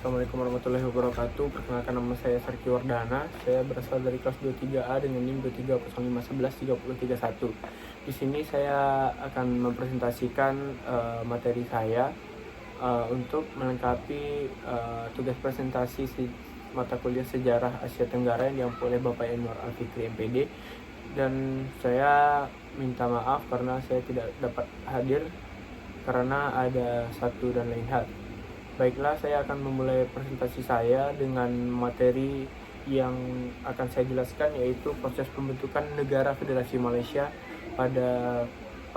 Assalamualaikum warahmatullahi wabarakatuh. Perkenalkan, nama saya Sarki Wardana. Saya berasal dari kelas 23A dengan NIM 2305113031. Di sini saya akan mempresentasikan materi saya untuk melengkapi tugas presentasi mata kuliah Sejarah Asia Tenggara yang diampu oleh Bapak Enwar Al-Fikri MPD. Dan saya minta maaf karena saya tidak dapat hadir karena ada satu dan lain hal. Baiklah, saya akan memulai presentasi saya dengan materi yang akan saya jelaskan, yaitu proses pembentukan negara Federasi Malaysia pada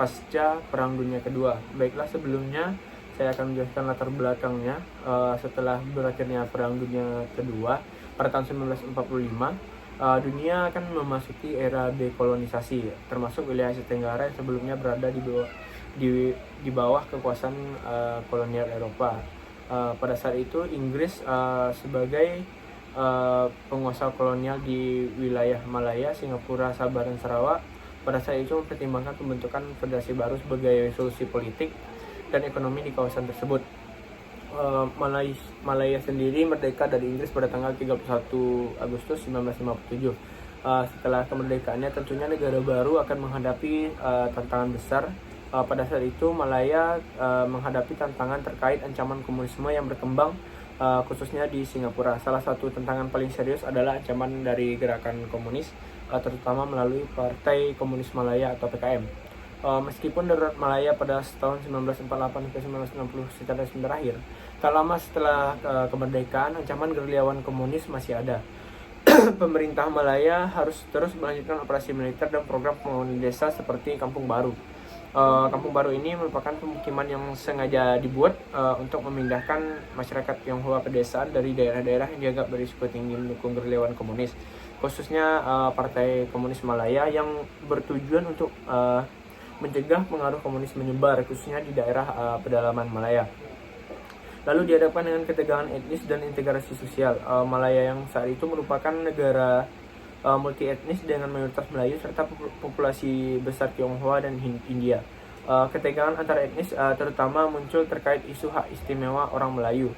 pasca Perang Dunia Kedua. Baiklah, sebelumnya saya akan menjelaskan latar belakangnya. Setelah berakhirnya Perang Dunia Kedua pada tahun 1945, dunia akan memasuki era dekolonisasi, termasuk wilayah Asia Tenggara yang sebelumnya berada di bawah kekuasaan kolonial Eropa. Pada saat itu Inggris sebagai penguasa kolonial di wilayah Malaya, Singapura, Sabah, dan Sarawak pada saat itu mempertimbangkan pembentukan federasi baru sebagai solusi politik dan ekonomi di kawasan tersebut. Malaya sendiri merdeka dari Inggris pada tanggal 31 Agustus 1957. Setelah kemerdekaannya, tentunya negara baru akan menghadapi tantangan besar. Pada saat itu Malaya menghadapi tantangan terkait ancaman komunisme yang berkembang, khususnya di Singapura. Salah satu tantangan paling serius adalah ancaman dari gerakan komunis, terutama melalui Partai Komunis Malaya atau PKM. Meskipun darurat Malaya pada tahun 1948 ke 1960 secara resmi berakhir, tak lama setelah kemerdekaan, ancaman gerilyawan komunis masih ada. Pemerintah Malaya harus terus melanjutkan operasi militer dan program pembangunan desa seperti Kampung Baru. Kampung Baru ini merupakan pemukiman yang sengaja dibuat untuk memindahkan masyarakat Tionghoa pedesaan dari daerah-daerah yang dianggap berisiko tinggi mendukung gerilyawan komunis, khususnya Partai Komunis Malaya, yang bertujuan untuk mencegah pengaruh komunis menyebar, khususnya di daerah pedalaman Malaya. Lalu dihadapkan dengan ketegangan etnis dan integrasi sosial. Malaya yang saat itu merupakan negara multi etnis dengan mayoritas Melayu serta populasi besar Tionghoa dan India. Ketegangan antar etnis terutama muncul terkait isu hak istimewa orang Melayu,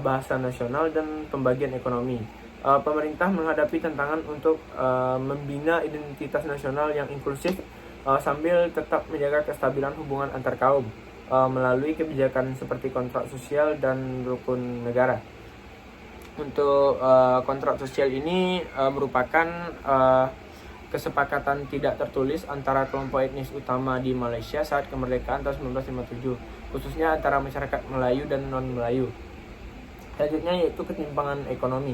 bahasa nasional, dan pembagian ekonomi. Pemerintah menghadapi tantangan untuk membina identitas nasional yang inklusif sambil tetap menjaga kestabilan hubungan antar kaum melalui kebijakan seperti kontrak sosial dan rukun negara. Untuk kontrak sosial ini merupakan kesepakatan tidak tertulis antara kelompok etnis utama di Malaysia saat kemerdekaan tahun 1957, khususnya antara masyarakat Melayu dan non-Melayu. Selanjutnya yaitu ketimpangan ekonomi.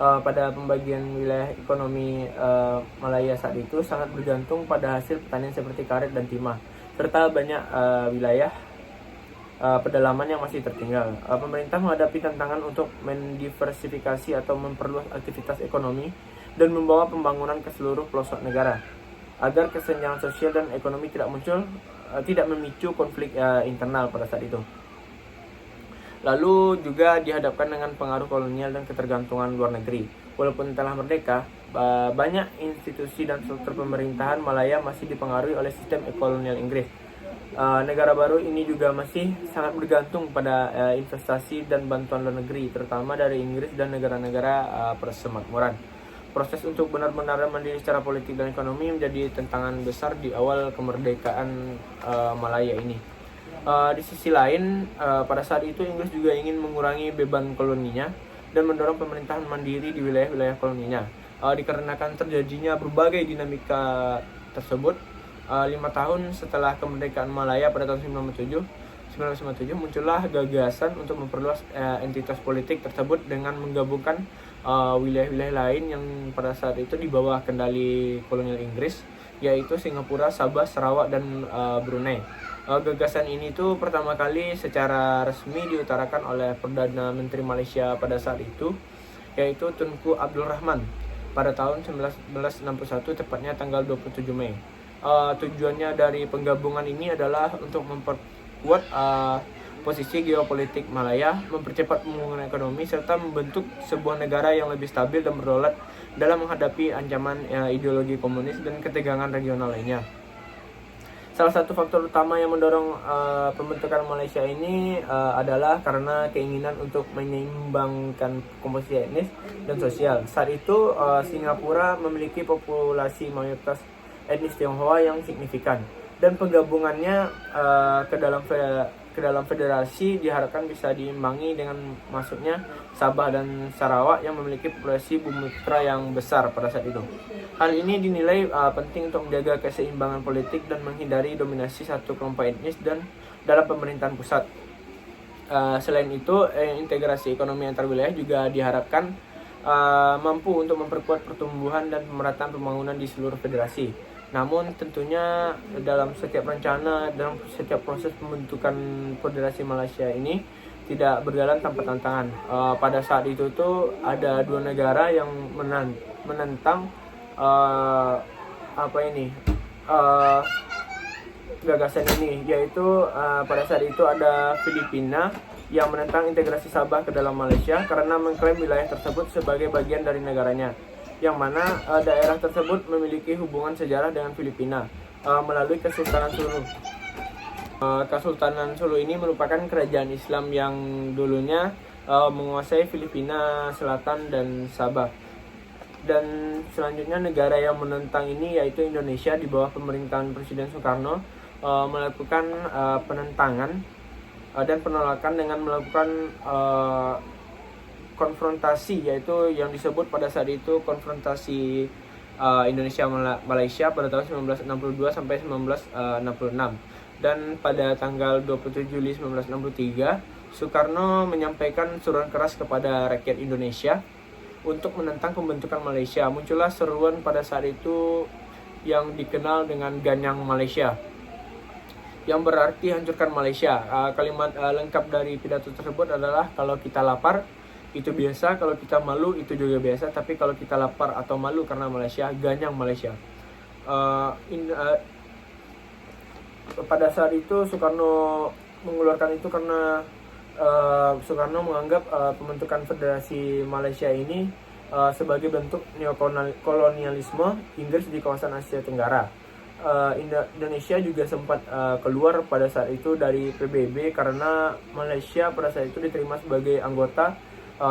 Pada pembagian wilayah ekonomi Malaya saat itu sangat bergantung pada hasil pertanian seperti karet dan timah, serta banyak wilayah pedalaman yang masih tertinggal. Pemerintah menghadapi tantangan untuk mendiversifikasi atau memperluas aktivitas ekonomi dan membawa pembangunan ke seluruh pelosok negara agar kesenjangan sosial dan ekonomi tidak memicu konflik internal pada saat itu. Lalu juga dihadapkan dengan pengaruh kolonial dan ketergantungan luar negeri. Walaupun telah merdeka, banyak institusi dan struktur pemerintahan Malaya masih dipengaruhi oleh sistem kolonial Inggris. Negara baru ini juga masih sangat bergantung pada investasi dan bantuan luar negeri, terutama dari Inggris dan negara-negara persemakmuran. Proses untuk benar-benar mandiri secara politik dan ekonomi menjadi tantangan besar di awal kemerdekaan Malaya ini. Di sisi lain, pada saat itu Inggris juga ingin mengurangi beban koloninya dan mendorong pemerintahan mandiri di wilayah-wilayah koloninya. Dikarenakan terjadinya berbagai dinamika tersebut, 5 tahun setelah kemerdekaan Malaya pada tahun 1997 muncullah gagasan untuk memperluas entitas politik tersebut dengan menggabungkan wilayah-wilayah lain yang pada saat itu di bawah kendali kolonial Inggris, yaitu Singapura, Sabah, Sarawak, dan Brunei. Gagasan ini tuh pertama kali secara resmi diutarakan oleh Perdana Menteri Malaysia pada saat itu, yaitu Tunku Abdul Rahman pada tahun 1961, tepatnya tanggal 27 Mei. Tujuannya dari penggabungan ini adalah untuk memperkuat posisi geopolitik Malaya, mempercepat pembangunan ekonomi, serta membentuk sebuah negara yang lebih stabil dan berdaulat dalam menghadapi ancaman ideologi komunis dan ketegangan regional lainnya. Salah satu faktor utama yang mendorong pembentukan Malaysia ini adalah karena keinginan untuk menyeimbangkan komposisi etnis dan sosial. Saat itu Singapura memiliki populasi mayoritas etnis Tionghoa yang signifikan, dan penggabungannya ke dalam federasi diharapkan bisa diimbangi dengan masuknya Sabah dan Sarawak yang memiliki populasi bumiputera yang besar pada saat itu. Hal ini dinilai penting untuk menjaga keseimbangan politik dan menghindari dominasi satu kelompok etnis dan dalam pemerintahan pusat. Selain itu, integrasi ekonomi antar wilayah juga diharapkan mampu untuk memperkuat pertumbuhan dan pemerataan pembangunan di seluruh federasi. Namun tentunya dalam setiap dalam setiap proses pembentukan Federasi Malaysia ini tidak berjalan tanpa tantangan. Pada saat itu tuh ada dua negara yang menentang gagasan ini, yaitu pada saat itu ada Filipina yang menentang integrasi Sabah ke dalam Malaysia karena mengklaim wilayah tersebut sebagai bagian dari negaranya, yang mana daerah tersebut memiliki hubungan sejarah dengan Filipina melalui Kesultanan Sulu. Kesultanan Sulu ini merupakan kerajaan Islam yang dulunya menguasai Filipina Selatan dan Sabah. Dan selanjutnya negara yang menentang ini yaitu Indonesia di bawah pemerintahan Presiden Soekarno melakukan penentangan dan penolakan dengan melakukan konfrontasi, yaitu yang disebut pada saat itu konfrontasi Indonesia Malaysia pada tahun 1962 sampai 1966. Dan pada tanggal 27 Juli 1963, Soekarno menyampaikan surat keras kepada rakyat Indonesia untuk menentang pembentukan Malaysia. Muncullah seruan pada saat itu yang dikenal dengan Ganyang Malaysia, yang berarti hancurkan Malaysia. Kalimat lengkap dari pidato tersebut adalah, kalau kita lapar itu biasa, kalau kita malu itu juga biasa, tapi kalau kita lapar atau malu karena Malaysia, Ganyang Malaysia. Pada saat itu Soekarno mengeluarkan itu karena Soekarno menganggap pembentukan Federasi Malaysia ini sebagai bentuk neokolonialisme Inggris di kawasan Asia Tenggara. Indonesia juga sempat keluar pada saat itu dari PBB karena Malaysia pada saat itu diterima sebagai anggota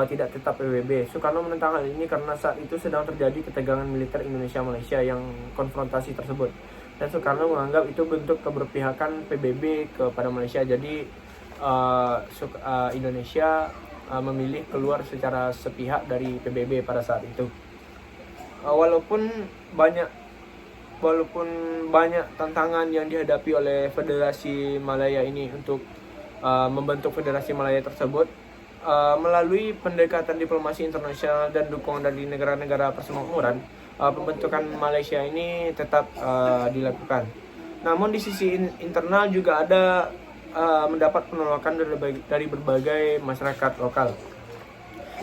tidak tetap PBB. Soekarno menentang hal ini karena saat itu sedang terjadi ketegangan militer Indonesia-Malaysia yang konfrontasi tersebut, dan Soekarno menganggap itu bentuk keberpihakan PBB kepada Malaysia. Jadi Indonesia memilih keluar secara sepihak dari PBB pada saat itu. Walaupun banyak tantangan yang dihadapi oleh Federasi Malaya ini untuk membentuk Federasi Malaya tersebut, melalui pendekatan diplomasi internasional dan dukungan dari negara-negara persemakmuran, pembentukan Malaysia ini tetap dilakukan. Namun di sisi internal juga ada mendapat penolakan dari berbagai masyarakat lokal.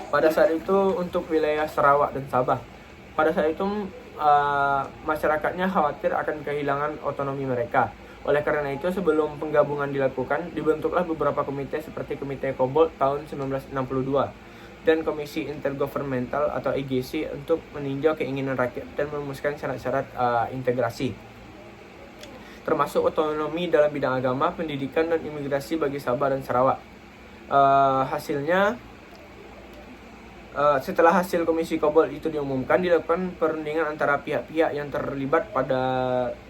Pada saat itu untuk wilayah Sarawak dan Sabah, pada saat itu masyarakatnya khawatir akan kehilangan otonomi mereka. Oleh karena itu, sebelum penggabungan dilakukan, dibentuklah beberapa komite seperti Komite Cobalt tahun 1962 dan Komisi Intergovernmental atau IGC untuk meninjau keinginan rakyat dan merumuskan syarat-syarat integrasi, termasuk otonomi dalam bidang agama, pendidikan, dan imigrasi bagi Sabah dan Sarawak. Setelah hasil Komisi Cobalt itu diumumkan, dilakukan perundingan antara pihak-pihak yang terlibat pada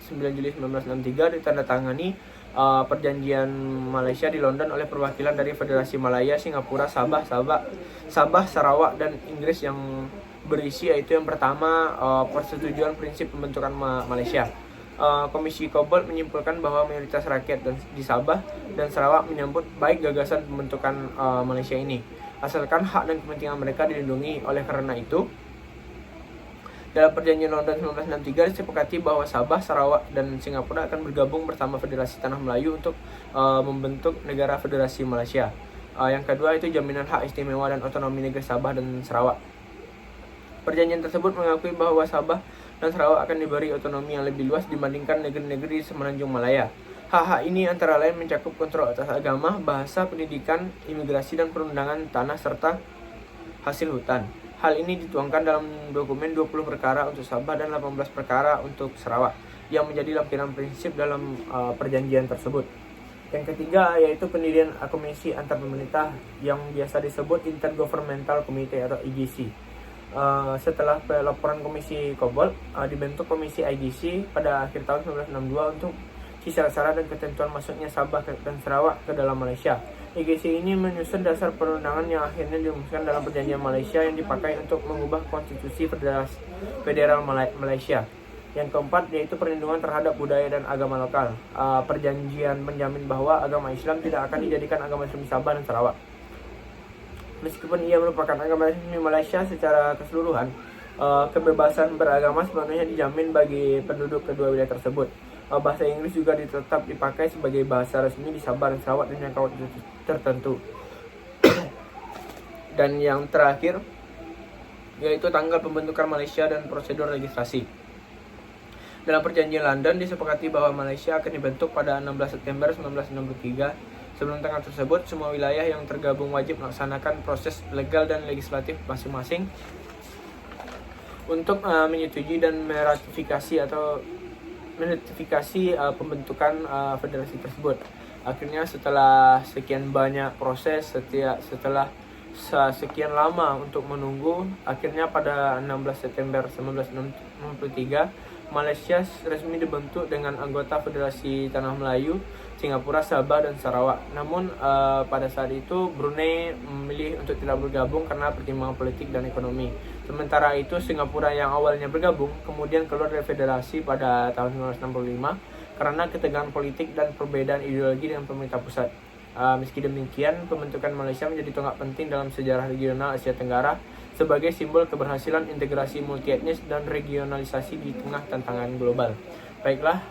9 Juli 1963, ditandatangani perjanjian Malaysia di London oleh perwakilan dari Federasi Malaya, Singapura, Sabah, Sarawak, dan Inggris yang berisi yaitu yang pertama persetujuan prinsip pembentukan Malaysia. Komisi Cobalt menyimpulkan bahwa mayoritas rakyat di Sabah dan Sarawak menyambut baik gagasan pembentukan Malaysia ini, asalkan hak dan kepentingan mereka dilindungi. Oleh karena itu, dalam perjanjian London 1963 disepakati bahwa Sabah, Sarawak, dan Singapura akan bergabung bersama Federasi Tanah Melayu untuk membentuk negara Federasi Malaysia. Yang kedua itu jaminan hak istimewa dan otonomi negeri Sabah dan Sarawak. Perjanjian tersebut mengakui bahwa Sabah dan Sarawak akan diberi otonomi yang lebih luas dibandingkan negeri-negeri semenanjung Malaya. Hak-hak ini antara lain mencakup kontrol atas agama, bahasa, pendidikan, imigrasi, dan perundangan tanah, serta hasil hutan. Hal ini dituangkan dalam dokumen 20 perkara untuk Sabah dan 18 perkara untuk Sarawak. yang menjadi lampiran prinsip dalam perjanjian tersebut. Yang ketiga yaitu pendirian komisi antar pemerintah yang biasa disebut Intergovernmental Committee atau IGC. Setelah laporan Komisi Cobalt, dibentuk Komisi IGC pada akhir tahun 1962 untuk syarat-syarat dan ketentuan masuknya Sabah dan Sarawak ke dalam Malaysia. IGC ini menyusun dasar perundangan yang akhirnya dirumuskan dalam perjanjian Malaysia yang dipakai untuk mengubah konstitusi federal Malaysia. Yang keempat yaitu perlindungan terhadap budaya dan agama lokal. Perjanjian menjamin bahwa agama Islam tidak akan dijadikan agama resmi Sabah dan Sarawak. Meskipun ia merupakan agama resmi Malaysia secara keseluruhan, kebebasan beragama sepenuhnya dijamin bagi penduduk kedua wilayah tersebut. Bahasa Inggris juga tetap dipakai sebagai bahasa resmi di Sabah dan Sarawak dan jangkauan tertentu. Dan yang terakhir yaitu tanggal pembentukan Malaysia dan prosedur legislasi. Dalam perjanjian London disepakati bahwa Malaysia akan dibentuk pada 16 September 1963. Sebelum tanggal tersebut, semua wilayah yang tergabung wajib melaksanakan proses legal dan legislatif masing-masing untuk menyetujui dan meratifikasi atau menotifikasi pembentukan federasi tersebut. Akhirnya setelah sekian banyak proses, setelah sekian lama untuk menunggu, akhirnya pada 16 September 1963 Malaysia resmi dibentuk dengan anggota Federasi Tanah Melayu, Singapura, Sabah, dan Sarawak. Namun pada saat itu Brunei memilih untuk tidak bergabung karena pertimbangan politik dan ekonomi. Sementara itu Singapura yang awalnya bergabung kemudian keluar dari federasi pada tahun 1965 karena ketegangan politik dan perbedaan ideologi dengan pemerintah pusat. Meski demikian, pembentukan Malaysia menjadi tonggak penting dalam sejarah regional Asia Tenggara sebagai simbol keberhasilan integrasi multietnis dan regionalisasi di tengah tantangan global. Baiklah,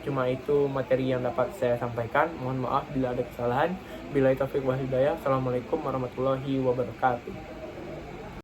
cuma itu materi yang dapat saya sampaikan. Mohon maaf bila ada kesalahan. Billahi taufiq wal hidayah. Assalamualaikum warahmatullahi wabarakatuh.